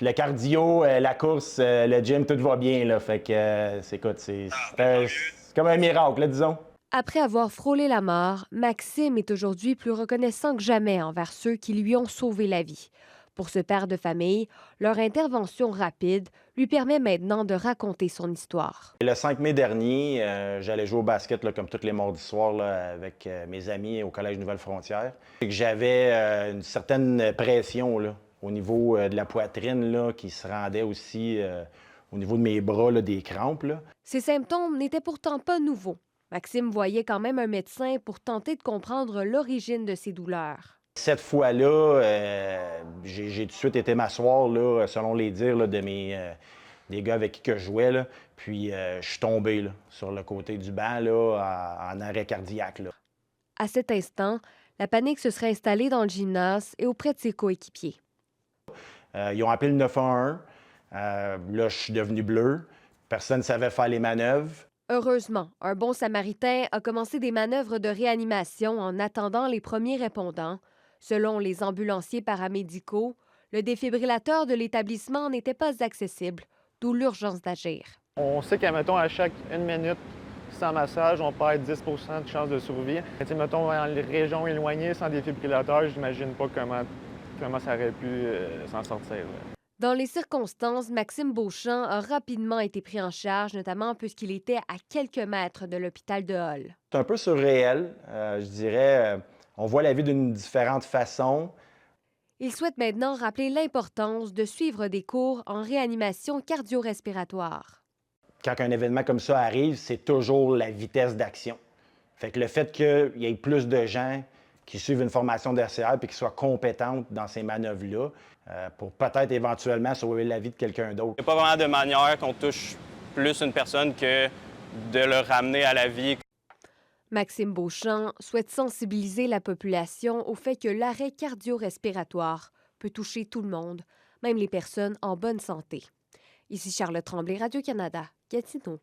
le cardio, la course, le gym, tout va bien, là. Fait que, écoute, c'est comme un miracle, là, disons. Après avoir frôlé la mort, Maxime est aujourd'hui plus reconnaissant que jamais envers ceux qui lui ont sauvé la vie. Pour ce père de famille, leur intervention rapide lui permet maintenant de raconter son histoire. Le 5 mai dernier, j'allais jouer au basket là, comme tous les mardis soirs là, avec mes amis au Collège Nouvelle-Frontière. J'avais une certaine pression là, au niveau de la poitrine là, qui se rendait aussi au niveau de mes bras, là, des crampes. Là. Ces symptômes n'étaient pourtant pas nouveaux. Maxime voyait quand même un médecin pour tenter de comprendre l'origine de ses douleurs. Cette fois-là, j'ai tout de suite été m'asseoir, là, selon les dires là, de des gars avec qui que je jouais. Là. Puis je suis tombé là, sur le côté du banc là, en arrêt cardiaque. Là. À cet instant, la panique se serait installée dans le gymnase et auprès de ses coéquipiers. Ils ont appelé le 911. Là, je suis devenu bleu. Personne ne savait faire les manœuvres. Heureusement, un bon samaritain a commencé des manœuvres de réanimation en attendant les premiers répondants. Selon les ambulanciers paramédicaux, le défibrillateur de l'établissement n'était pas accessible, d'où l'urgence d'agir. On sait qu'à mettons, à chaque 1 minute sans massage, on perd 10 de chance de survie. Mettons, dans les régions éloignées, sans défibrillateur, j'imagine pas comment ça aurait pu s'en sortir. Là. Dans les circonstances, Maxime Beauchamp a rapidement été pris en charge, notamment puisqu'il était à quelques mètres de l'hôpital de Hull. C'est un peu surréel, je dirais. On voit la vie d'une différente façon. Il souhaite maintenant rappeler l'importance de suivre des cours en réanimation cardio-respiratoire. Quand un événement comme ça arrive, c'est toujours la vitesse d'action. Fait que le fait qu'il y ait plus de gens qui suivent une formation d'RCR et qui soient compétentes dans ces manœuvres-là, pour peut-être éventuellement sauver la vie de quelqu'un d'autre. Il n'y a pas vraiment de manière qu'on touche plus une personne que de le ramener à la vie. Maxime Beauchamp souhaite sensibiliser la population au fait que l'arrêt cardio-respiratoire peut toucher tout le monde, même les personnes en bonne santé. Ici Charlotte Tremblay, Radio-Canada, Gatineau.